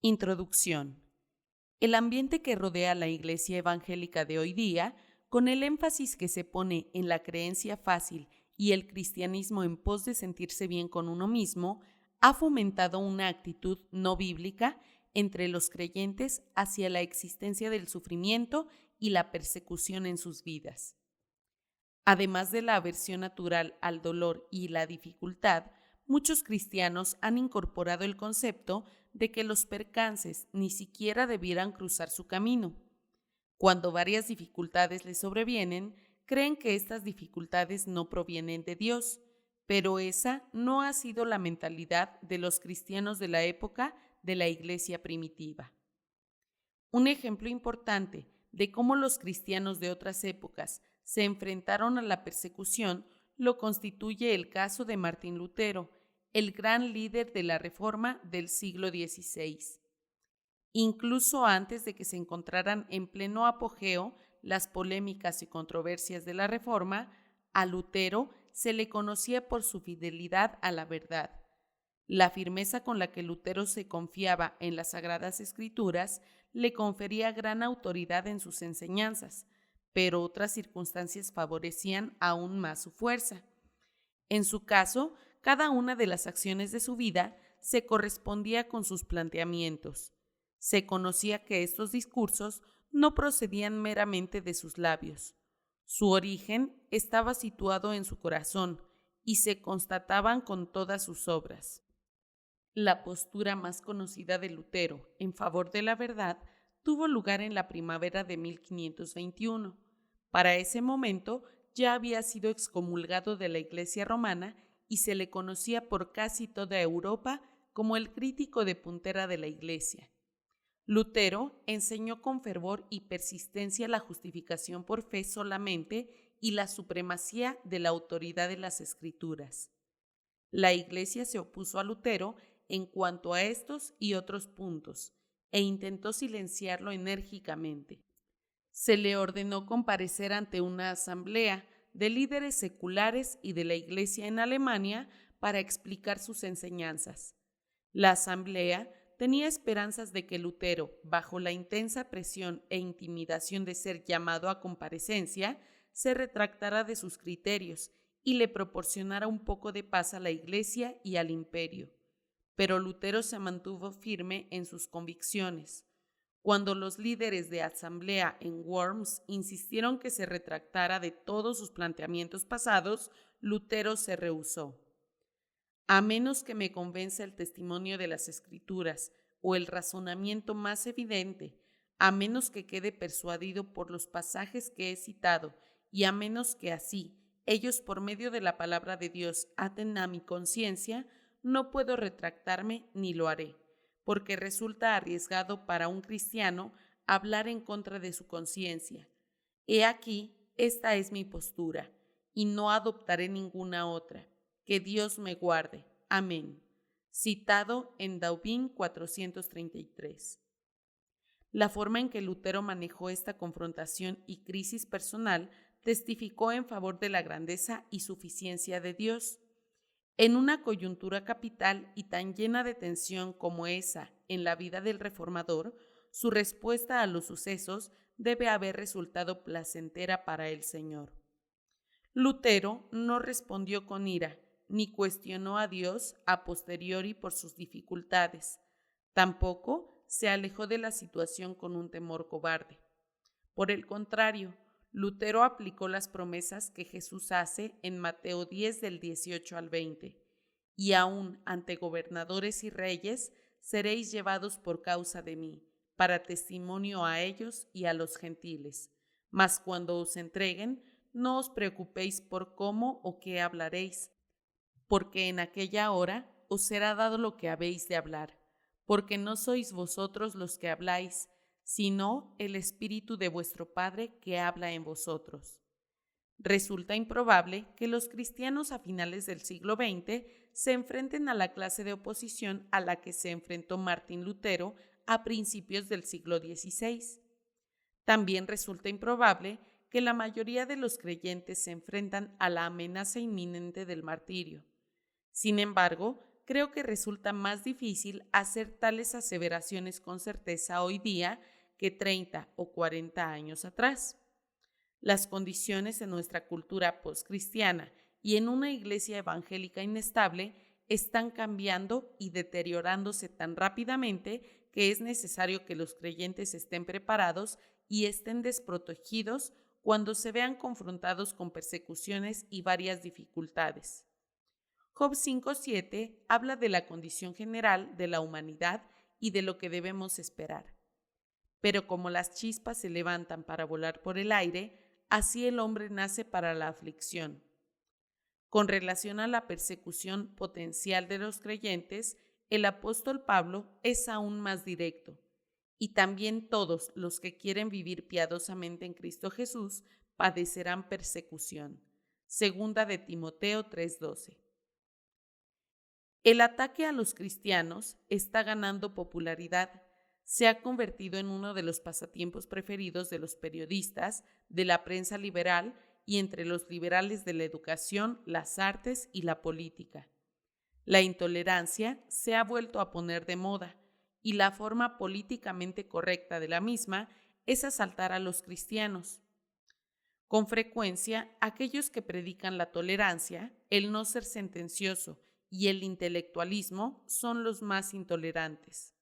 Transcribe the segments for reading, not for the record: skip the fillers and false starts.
Introducción. El ambiente que rodea la Iglesia evangélica de hoy día, con el énfasis que se pone en la creencia fácil y el cristianismo en pos de sentirse bien con uno mismo, ha fomentado una actitud no bíblica entre los creyentes hacia la existencia del sufrimiento y la persecución en sus vidas. Además de la aversión natural al dolor y la dificultad, muchos cristianos han incorporado el concepto de que los percances ni siquiera debieran cruzar su camino. Cuando varias dificultades les sobrevienen, creen que estas dificultades no provienen de Dios, pero esa no ha sido la mentalidad de los cristianos de la época de la Iglesia primitiva. Un ejemplo importante de cómo los cristianos de otras épocas se enfrentaron a la persecución lo constituye el caso de Martín Lutero, el gran líder de la Reforma del siglo XVI. Incluso antes de que se encontraran en pleno apogeo las polémicas y controversias de la Reforma, a Lutero se le conocía por su fidelidad a la verdad. La firmeza con la que Lutero se confiaba en las Sagradas Escrituras le confería gran autoridad en sus enseñanzas, pero otras circunstancias favorecían aún más su fuerza. En su caso, cada una de las acciones de su vida se correspondía con sus planteamientos. Se conocía que estos discursos no procedían meramente de sus labios. Su origen estaba situado en su corazón y se constataban con todas sus obras. La postura más conocida de Lutero en favor de la verdad tuvo lugar en la primavera de 1521. Para ese momento ya había sido excomulgado de la Iglesia romana y se le conocía por casi toda Europa como el crítico de puntera de la Iglesia. Lutero enseñó con fervor y persistencia la justificación por fe solamente y la supremacía de la autoridad de las Escrituras. La Iglesia se opuso a Lutero en cuanto a estos y otros puntos, e intentó silenciarlo enérgicamente. Se le ordenó comparecer ante una asamblea de líderes seculares y de la Iglesia en Alemania para explicar sus enseñanzas. La asamblea tenía esperanzas de que Lutero, bajo la intensa presión e intimidación de ser llamado a comparecencia, se retractara de sus criterios y le proporcionara un poco de paz a la Iglesia y al imperio. Pero Lutero se mantuvo firme en sus convicciones. Cuando los líderes de asamblea en Worms insistieron que se retractara de todos sus planteamientos pasados, Lutero se rehusó. A menos que me convenza el testimonio de las Escrituras o el razonamiento más evidente, a menos que quede persuadido por los pasajes que he citado y a menos que así ellos por medio de la palabra de Dios aten a mi conciencia, no puedo retractarme ni lo haré, porque resulta arriesgado para un cristiano hablar en contra de su conciencia. He aquí, esta es mi postura, y no adoptaré ninguna otra. Que Dios me guarde. Amén. Citado en Daubin 433. La forma en que Lutero manejó esta confrontación y crisis personal testificó en favor de la grandeza y suficiencia de Dios. En una coyuntura capital y tan llena de tensión como esa en la vida del reformador, su respuesta a los sucesos debe haber resultado placentera para el Señor. Lutero no respondió con ira, ni cuestionó a Dios a posteriori por sus dificultades. Tampoco se alejó de la situación con un temor cobarde. Por el contrario, Lutero aplicó las promesas que Jesús hace en Mateo 10 del 18 al 20. Y aún ante gobernadores y reyes seréis llevados por causa de mí, para testimonio a ellos y a los gentiles. Mas cuando os entreguen, no os preocupéis por cómo o qué hablaréis, porque en aquella hora os será dado lo que habéis de hablar, porque no sois vosotros los que habláis, sino el Espíritu de vuestro Padre que habla en vosotros. Resulta improbable que los cristianos a finales del siglo XX se enfrenten a la clase de oposición a la que se enfrentó Martín Lutero a principios del siglo XVI. También resulta improbable que la mayoría de los creyentes se enfrentan a la amenaza inminente del martirio. Sin embargo, creo que resulta más difícil hacer tales aseveraciones con certeza hoy día que 30 o 40 años atrás. Las condiciones en nuestra cultura postcristiana y en una iglesia evangélica inestable están cambiando y deteriorándose tan rápidamente que es necesario que los creyentes estén preparados y estén desprotegidos cuando se vean confrontados con persecuciones y varias dificultades. Job 5:7 habla de la condición general de la humanidad y de lo que debemos esperar. Pero como las chispas se levantan para volar por el aire, así el hombre nace para la aflicción. Con relación a la persecución potencial de los creyentes, el apóstol Pablo es aún más directo. Y también todos los que quieren vivir piadosamente en Cristo Jesús padecerán persecución. Segunda de Timoteo 3:12. El ataque a los cristianos está ganando popularidad. Se ha convertido en uno de los pasatiempos preferidos de los periodistas, de la prensa liberal y entre los liberales de la educación, las artes y la política. La intolerancia se ha vuelto a poner de moda y la forma políticamente correcta de la misma es asaltar a los cristianos. Con frecuencia, aquellos que predican la tolerancia, el no ser sentencioso y el intelectualismo son los más intolerantes.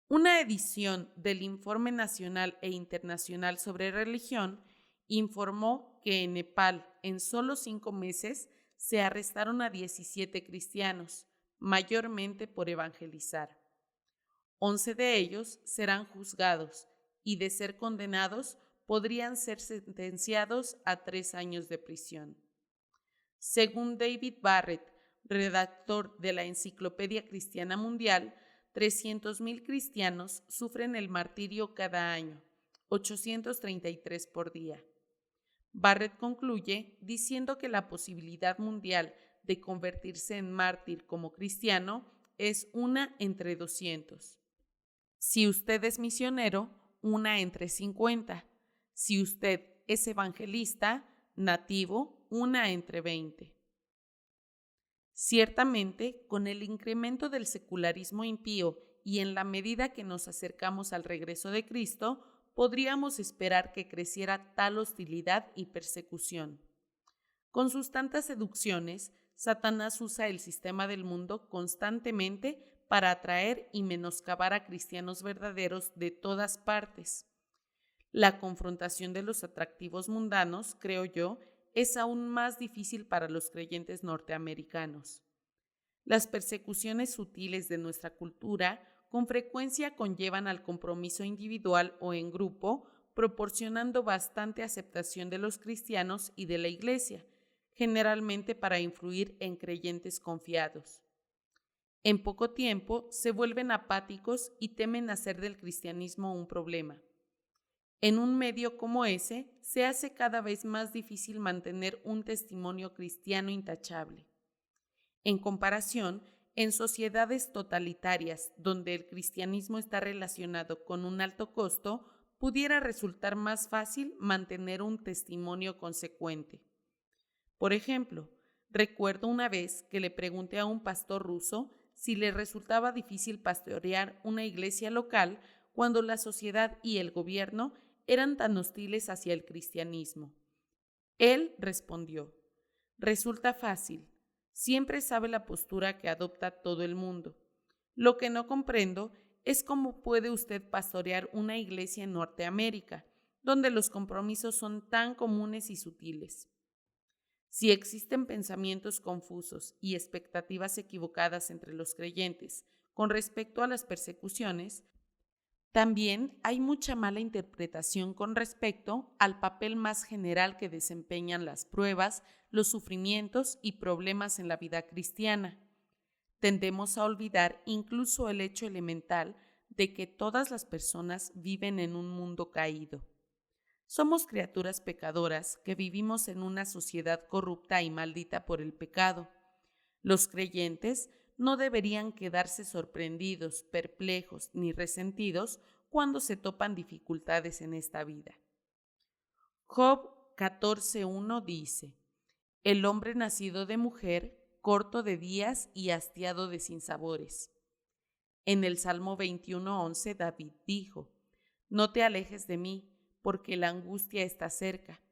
Una edición del Informe Nacional e Internacional sobre Religión informó que en Nepal, en solo 5 meses, se arrestaron a 17 cristianos, mayormente por evangelizar. 11 de ellos serán juzgados y, de ser condenados, podrían ser sentenciados a 3 años de prisión. Según David Barrett, redactor de la Enciclopedia Cristiana Mundial, 300,000 cristianos sufren el martirio cada año, 833 por día. Barrett concluye diciendo que la posibilidad mundial de convertirse en mártir como cristiano es 1 entre 200. Si usted es misionero, 1 entre 50. Si usted es evangelista, nativo, 1 entre 20. Ciertamente, con el incremento del secularismo impío y en la medida que nos acercamos al regreso de Cristo, podríamos esperar que creciera tal hostilidad y persecución. Con sus tantas seducciones, Satanás usa el sistema del mundo constantemente para atraer y menoscabar a cristianos verdaderos de todas partes. La confrontación de los atractivos mundanos, creo yo, es aún más difícil para los creyentes norteamericanos. Las persecuciones sutiles de nuestra cultura con frecuencia conllevan al compromiso individual o en grupo, proporcionando bastante aceptación de los cristianos y de la Iglesia, generalmente para influir en creyentes confiados. En poco tiempo se vuelven apáticos y temen hacer del cristianismo un problema. En un medio como ese, se hace cada vez más difícil mantener un testimonio cristiano intachable. En comparación, en sociedades totalitarias donde el cristianismo está relacionado con un alto costo, pudiera resultar más fácil mantener un testimonio consecuente. Por ejemplo, recuerdo una vez que le pregunté a un pastor ruso si le resultaba difícil pastorear una iglesia local cuando la sociedad y el gobierno eran tan hostiles hacia el cristianismo. Él respondió: resulta fácil. Siempre sabe la postura que adopta todo el mundo. Lo que no comprendo es cómo puede usted pastorear una iglesia en Norteamérica, donde los compromisos son tan comunes y sutiles. Si existen pensamientos confusos y expectativas equivocadas entre los creyentes con respecto a las persecuciones, también hay mucha mala interpretación con respecto al papel más general que desempeñan las pruebas, los sufrimientos y problemas en la vida cristiana. Tendemos a olvidar incluso el hecho elemental de que todas las personas viven en un mundo caído. Somos criaturas pecadoras que vivimos en una sociedad corrupta y maldita por el pecado. Los creyentes no deberían quedarse sorprendidos, perplejos ni resentidos cuando se topan dificultades en esta vida. Job 14:1 dice: el hombre nacido de mujer corto de días y hastiado de sinsabores. En el Salmo 21:11 David dijo: No te alejes de mí, porque la angustia está cerca.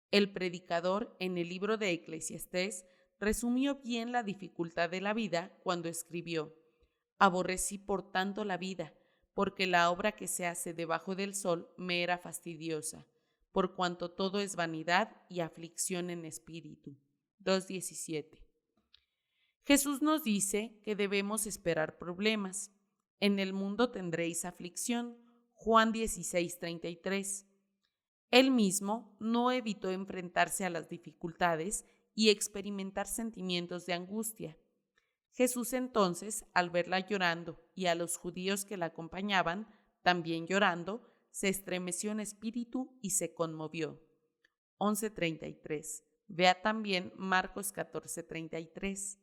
El predicador en el libro de Eclesiastés resumió bien la dificultad de la vida cuando escribió: Aborrecí por tanto la vida, porque la obra que se hace debajo del sol me era fastidiosa, por cuanto todo es vanidad y aflicción en espíritu. 2:17. Jesús nos dice que debemos esperar problemas. En el mundo tendréis aflicción. Juan 16:33. Él mismo no evitó enfrentarse a las dificultades y experimentar sentimientos de angustia. Jesús entonces, al verla llorando y a los judíos que la acompañaban, también llorando, se estremeció en espíritu y se conmovió. 11:33. Vea también Marcos 14:33.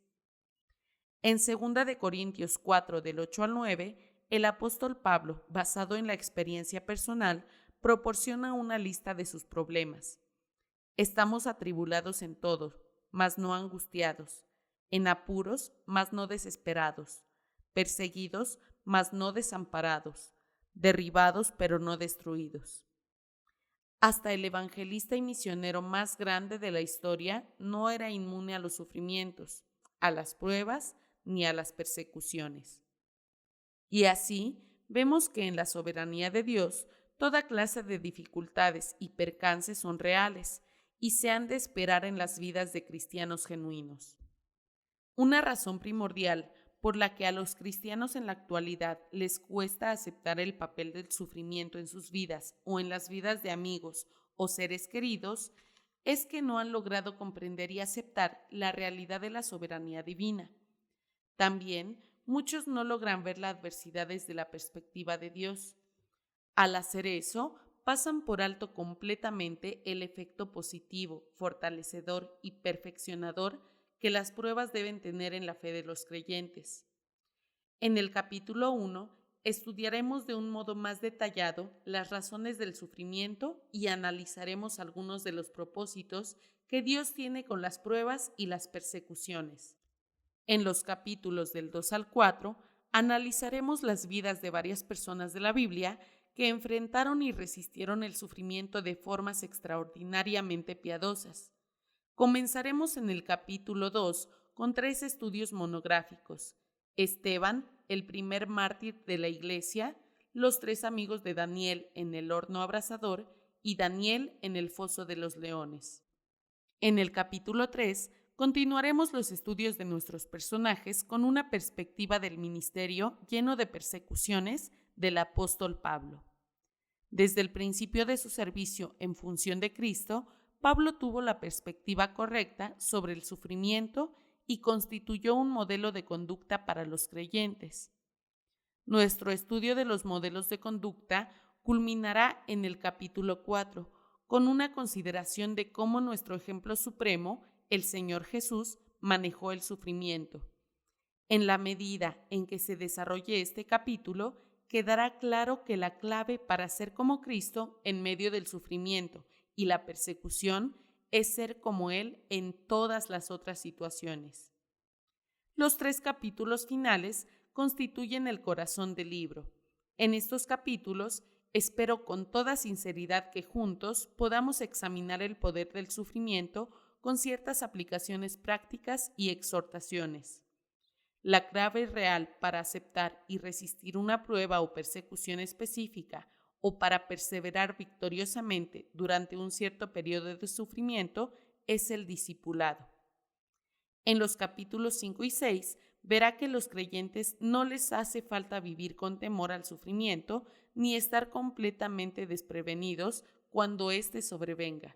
En 2 de Corintios 4, del 8 al 9, el apóstol Pablo, basado en la experiencia personal, proporciona una lista de sus problemas. Estamos atribulados en todo, mas no angustiados; en apuros, mas no desesperados; perseguidos, mas no desamparados; derribados, pero no destruidos. Hasta el evangelista y misionero más grande de la historia no era inmune a los sufrimientos, a las pruebas ni a las persecuciones. Y así vemos que en la soberanía de Dios toda clase de dificultades y percances son reales y se han de esperar en las vidas de cristianos genuinos. Una razón primordial por la que a los cristianos en la actualidad les cuesta aceptar el papel del sufrimiento en sus vidas o en las vidas de amigos o seres queridos es que no han logrado comprender y aceptar la realidad de la soberanía divina. También muchos no logran ver la adversidad desde la perspectiva de Dios. Al hacer eso, pasan por alto completamente el efecto positivo, fortalecedor y perfeccionador que las pruebas deben tener en la fe de los creyentes. En el capítulo 1 estudiaremos de un modo más detallado las razones del sufrimiento y analizaremos algunos de los propósitos que Dios tiene con las pruebas y las persecuciones. En los capítulos del 2 al 4 analizaremos las vidas de varias personas de la Biblia que enfrentaron y resistieron el sufrimiento de formas extraordinariamente piadosas. Comenzaremos en el capítulo 2 con 3 estudios monográficos: Esteban, el primer mártir de la Iglesia; los 3 amigos de Daniel en el horno abrasador; y Daniel en el foso de los leones. En el capítulo 3 continuaremos los estudios de nuestros personajes con una perspectiva del ministerio lleno de persecuciones del apóstol Pablo. Desde el principio de su servicio en función de Cristo, Pablo tuvo la perspectiva correcta sobre el sufrimiento y constituyó un modelo de conducta para los creyentes. Nuestro estudio de los modelos de conducta culminará en el capítulo 4, con una consideración de cómo nuestro ejemplo supremo, el Señor Jesús, manejó el sufrimiento. En la medida en que se desarrolle este capítulo, quedará claro que la clave para ser como Cristo en medio del sufrimiento y la persecución es ser como Él en todas las otras situaciones. Los 3 capítulos finales constituyen el corazón del libro. En estos capítulos, espero con toda sinceridad que juntos podamos examinar el poder del sufrimiento con ciertas aplicaciones prácticas y exhortaciones. La clave real para aceptar y resistir una prueba o persecución específica o para perseverar victoriosamente durante un cierto periodo de sufrimiento es el discipulado. En los capítulos 5 y 6 verá que a los creyentes no les hace falta vivir con temor al sufrimiento ni estar completamente desprevenidos cuando éste sobrevenga.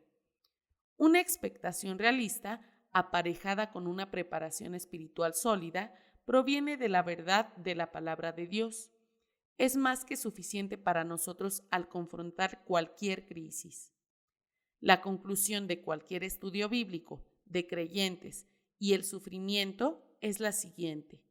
Una expectación realista, aparejada con una preparación espiritual sólida, proviene de la verdad de la palabra de Dios. Es más que suficiente para nosotros al confrontar cualquier crisis. La conclusión de cualquier estudio bíblico, de creyentes y el sufrimiento es la siguiente: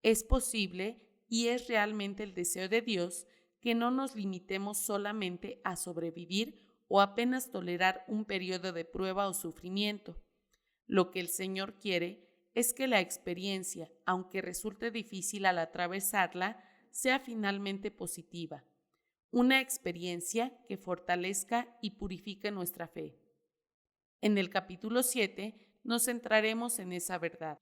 es posible y es realmente el deseo de Dios que no nos limitemos solamente a sobrevivir o apenas tolerar un periodo de prueba o sufrimiento. Lo que el Señor quiere es que la experiencia, aunque resulte difícil al atravesarla, sea finalmente positiva. Una experiencia que fortalezca y purifique nuestra fe. En el capítulo 7 nos centraremos en esa verdad.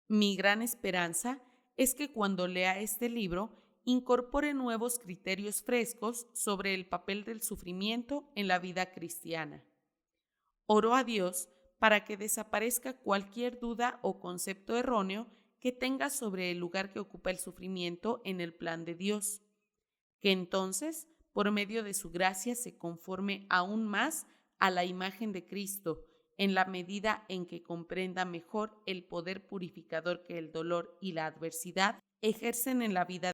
Mi gran esperanza es que cuando lea este libro incorpore nuevos criterios frescos sobre el papel del sufrimiento en la vida cristiana. Oro a Dios para que desaparezca cualquier duda o concepto erróneo que tenga sobre el lugar que ocupa el sufrimiento en el plan de Dios, que entonces, por medio de su gracia, se conforme aún más a la imagen de Cristo, en la medida en que comprenda mejor el poder purificador que el dolor y la adversidad ejercen en la vida